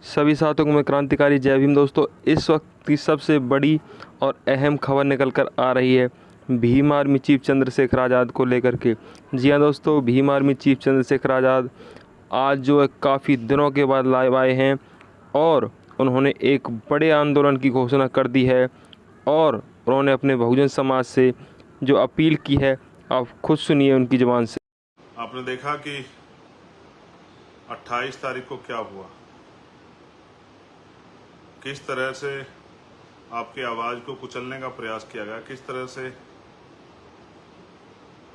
सभी साथियों को मैं क्रांतिकारी जय भीम। दोस्तों, इस वक्त की सबसे बड़ी और अहम खबर निकल कर आ रही है भीम आर्मी चीफ चंद्रशेखर आज़ाद को लेकर के। जी हाँ दोस्तों, भीम आर्मी चीफ चंद्रशेखर आज़ाद आज जो है काफ़ी दिनों के बाद लाइव आए हैं और उन्होंने एक बड़े आंदोलन की घोषणा कर दी है और उन्होंने अपने बहुजन समाज से जो अपील की है, आप खुद सुनिए उनकी ज़ुबान से। आपने देखा कि 28 तारीख को क्या हुआ, किस तरह से आपकी आवाज़ को कुचलने का प्रयास किया गया, किस तरह से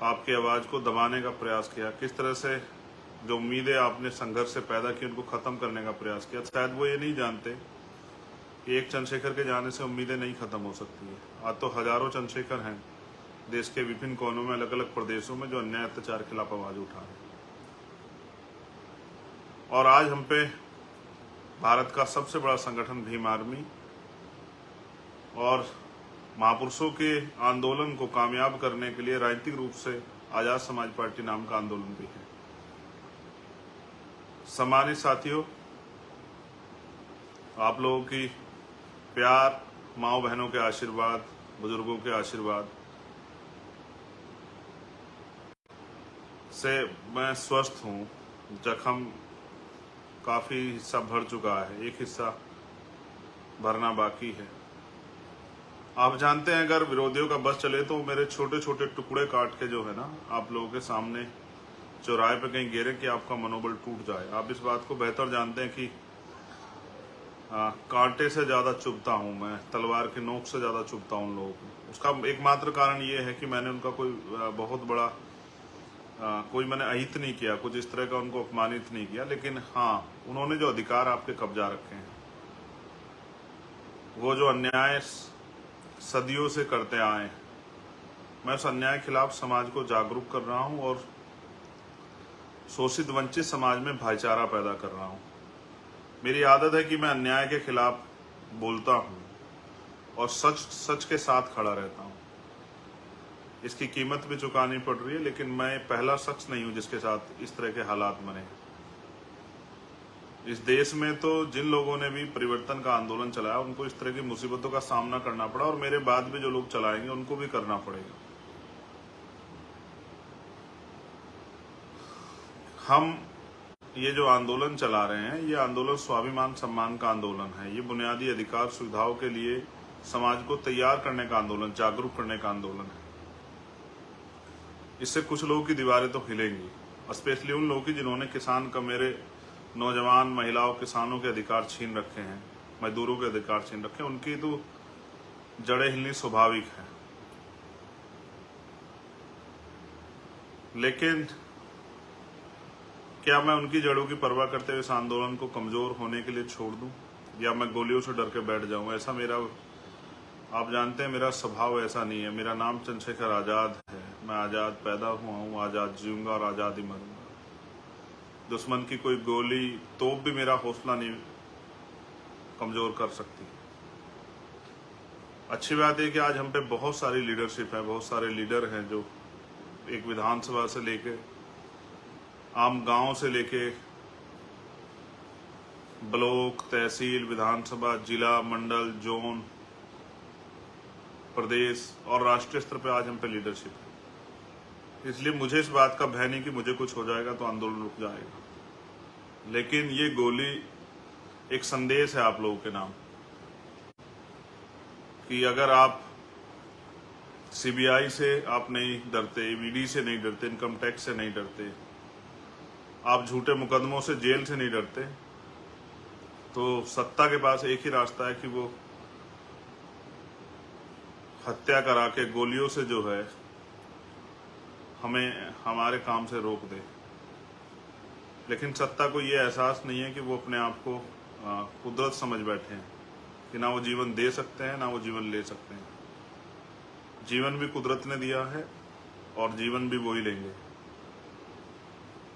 आपकी आवाज़ को दबाने का प्रयास किया, किस तरह से जो उम्मीदें आपने संघर्ष से पैदा की उनको ख़त्म करने का प्रयास किया। शायद वो ये नहीं जानते कि एक चंद्रशेखर के जाने से उम्मीदें नहीं ख़त्म हो सकती है। आज तो हज़ारों चंद्रशेखर हैं देश के विभिन्न कोनों में, अलग अलग प्रदेशों में, जो अन्याय अत्याचार के खिलाफ आवाज़ उठा रहे हैं। और आज हम पे भारत का सबसे बड़ा संगठन भीम आर्मी और महापुरुषों के आंदोलन को कामयाब करने के लिए राजनीतिक रूप से आज़ाद समाज पार्टी नाम का आंदोलन भी है। सम्मानित साथियों, आप लोगों की प्यार, माओ बहनों के आशीर्वाद, बुजुर्गों के आशीर्वाद से मैं स्वस्थ हूँ। जख्म काफ़ी हिस्सा भर चुका है, एक हिस्सा भरना बाकी है। आप जानते हैं, अगर विरोधियों का बस चले तो मेरे छोटे छोटे टुकड़े काट के जो है ना, आप लोगों के सामने चौराहे पे कहीं गिरे कि आपका मनोबल टूट जाए। आप इस बात को बेहतर जानते हैं कि कांटे से ज़्यादा चुभता हूँ मैं, तलवार की नोक से ज़्यादा चुभता हूँ उन लोगों को। उसका एकमात्र कारण ये है कि मैंने उनका कोई बहुत बड़ा कोई मैंने अहित नहीं किया, कुछ इस तरह का उनको अपमानित नहीं किया। लेकिन हाँ, उन्होंने जो अधिकार आपके कब्जा रखे हैं, वो जो अन्याय सदियों से करते आए हैं, मैं उस अन्याय के खिलाफ समाज को जागरूक कर रहा हूँ और शोषित वंचित समाज में भाईचारा पैदा कर रहा हूँ। मेरी आदत है कि मैं अन्याय के खिलाफ बोलता हूँ और सच के साथ खड़ा रहता हूँ। इसकी कीमत भी चुकानी पड़ रही है, लेकिन मैं पहला शख्स नहीं हूँ जिसके साथ इस तरह के हालात बने। इस देश में तो जिन लोगों ने भी परिवर्तन का आंदोलन चलाया उनको इस तरह की मुसीबतों का सामना करना पड़ा और मेरे बाद भी जो लोग चलाएंगे उनको भी करना पड़ेगा। हम ये जो आंदोलन चला रहे हैं, ये आंदोलन स्वाभिमान सम्मान का आंदोलन है। ये बुनियादी अधिकार सुविधाओं के लिए समाज को तैयार करने का आंदोलन, जागरूक करने का आंदोलन है। इससे कुछ लोगों की दीवारें तो हिलेंगी, स्पेशली उन लोगों की जिन्होंने किसान का, मेरे नौजवान, महिलाओं, किसानों के अधिकार छीन रखे हैं, मजदूरों के अधिकार छीन रखे हैं। उनकी तो जड़ें हिलनी स्वाभाविक है। लेकिन क्या मैं उनकी जड़ों की परवाह करते हुए इस आंदोलन को कमजोर होने के लिए छोड़ दूं, या मैं गोलियों से डर के बैठ जाऊं? ऐसा मेरा, आप जानते हैं मेरा स्वभाव ऐसा नहीं है। मेरा नाम चंद्रशेखर आज़ाद है। मैं आज़ाद पैदा हुआ हूँ, आज़ाद जीऊंगा और आज़ाद ही मरूंगा। दुश्मन की कोई गोली, तोप भी मेरा हौसला नहीं कमजोर कर सकती। अच्छी बात है कि आज हम पे बहुत सारी लीडरशिप है, बहुत सारे लीडर हैं जो एक विधानसभा से लेके, आम गांव से लेके ब्लॉक, तहसील, विधानसभा, जिला, मंडल, जोन, प्रदेश और राष्ट्रीय स्तर पे आज हम पे लीडरशिप है। इसलिए मुझे इस बात का भय नहीं कि मुझे कुछ हो जाएगा तो आंदोलन रुक जाएगा। लेकिन ये गोली एक संदेश है आप लोगों के नाम कि अगर आप सीबीआई से आप नहीं डरते, ईडी से नहीं डरते, इनकम टैक्स से नहीं डरते, आप झूठे मुकदमों से, जेल से नहीं डरते, तो सत्ता के पास एक ही रास्ता है कि वो हत्या करा के गोलियों से जो है हमें हमारे काम से रोक दे। लेकिन सत्ता को ये एहसास नहीं है कि वो अपने आप को कुदरत समझ बैठे हैं कि ना वो जीवन दे सकते हैं, ना वो जीवन ले सकते हैं। जीवन भी कुदरत ने दिया है और जीवन भी वो ही लेंगे।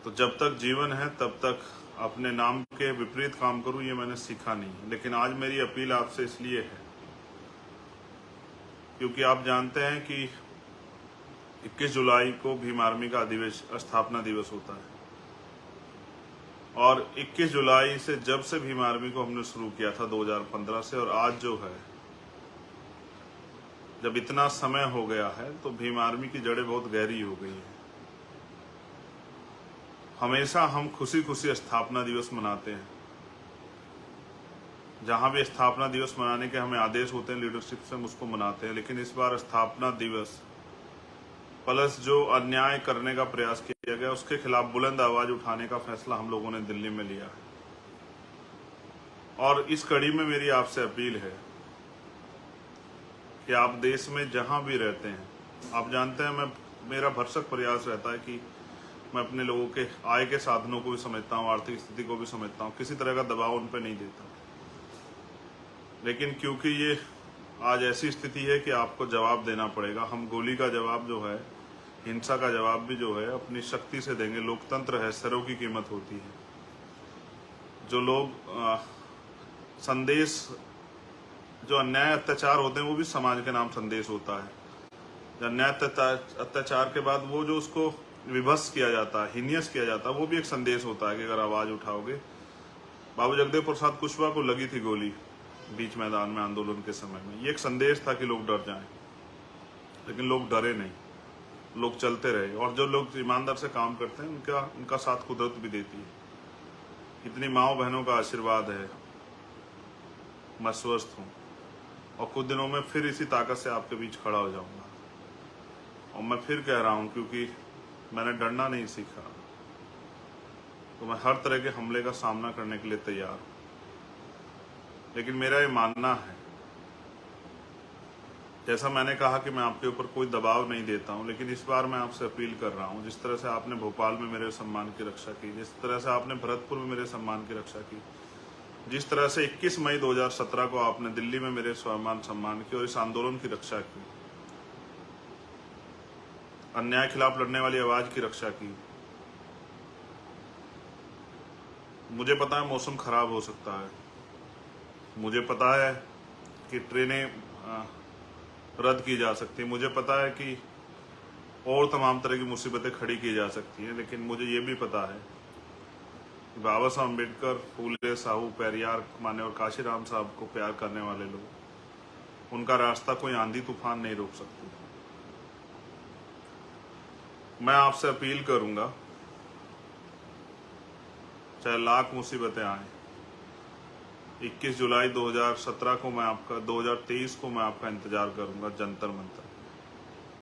तो जब तक जीवन है तब तक अपने नाम के विपरीत काम करूं, ये मैंने सीखा नहीं। लेकिन आज मेरी अपील आपसे इसलिए है क्योंकि आप जानते हैं कि 21 जुलाई को भीम आर्मी का स्थापना दिवस होता है। और 21 जुलाई से जब से भीम आर्मी को हमने शुरू किया था 2015 से, और आज जो है जब इतना समय हो गया है तो भीम आर्मी की जड़ें बहुत गहरी हो गई है। हमेशा हम खुशी खुशी स्थापना दिवस मनाते हैं। जहां भी स्थापना दिवस मनाने के हमें आदेश होते हैं लीडरशिप से, हम उसको मनाते हैं। लेकिन इस बार स्थापना दिवस प्लस जो अन्याय करने का प्रयास किया गया उसके खिलाफ बुलंद आवाज उठाने का फैसला हम लोगों ने दिल्ली में लिया है। और इस कड़ी में मेरी आपसे अपील है कि आप देश में जहां भी रहते हैं, आप जानते हैं मेरा भरसक प्रयास रहता है कि मैं अपने लोगों के आय के साधनों को भी समझता हूँ, आर्थिक स्थिति को भी समझता हूँ, किसी तरह का दबाव उन पर नहीं देता। लेकिन क्योंकि ये आज ऐसी स्थिति है कि आपको जवाब देना पड़ेगा। हम गोली का जवाब जो है, हिंसा का जवाब भी जो है अपनी शक्ति से देंगे। लोकतंत्र है, सरों की कीमत होती है। जो लोग संदेश, जो अन्याय अत्याचार होते हैं वो भी समाज के नाम संदेश होता है। अन्याय अत्याचार के बाद वो जो उसको विभत्स किया जाता है, हीनियस किया जाता है, वो भी एक संदेश होता है कि अगर आवाज उठाओगे। बाबू जगदेव प्रसाद कुशवाहा को लगी थी गोली बीच मैदान में आंदोलन के समय में, ये एक संदेश था कि लोग डर जाएं। लेकिन लोग डरे नहीं, लोग चलते रहे। और जो लोग ईमानदार से काम करते हैं उनका साथ कुदरत भी देती है। इतनी माओ बहनों का आशीर्वाद है, मैं स्वस्थ हूँ और कुछ दिनों में फिर इसी ताकत से आपके बीच खड़ा हो जाऊंगा। और मैं फिर कह रहा हूँ, क्योंकि मैंने डरना नहीं सीखा, तो मैं हर तरह के हमले का सामना करने के लिए तैयार हूँ। लेकिन मेरा ये मानना है, जैसा मैंने कहा कि मैं आपके ऊपर कोई दबाव नहीं देता हूं, लेकिन इस बार मैं आपसे अपील कर रहा हूं, जिस तरह से आपने भोपाल में मेरे सम्मान की रक्षा की, जिस तरह से आपने भरतपुर में मेरे सम्मान की रक्षा की, जिस तरह से 21 मई 2017 को आपने दिल्ली में मेरे सम्मान की और इस आंदोलन की रक्षा की, अन्याय खिलाफ लड़ने वाली आवाज की रक्षा की। मुझे पता है मौसम खराब हो सकता है, मुझे पता है कि ट्रेनें रद्द की जा सकती है, मुझे पता है कि और तमाम तरह की मुसीबतें खड़ी की जा सकती हैं। लेकिन मुझे ये भी पता है कि बाबा साहब अम्बेडकर, फूले, साहू, पेरियार, मान्यवर काशीराम साहब को प्यार करने वाले लोग, उनका रास्ता कोई आंधी तूफान नहीं रोक सकती। मैं आपसे अपील करूंगा, चाहे लाख मुसीबतें आए, 21 जुलाई 2017 को मैं आपका 2023 को मैं आपका इंतजार करूंगा जंतर मंतर।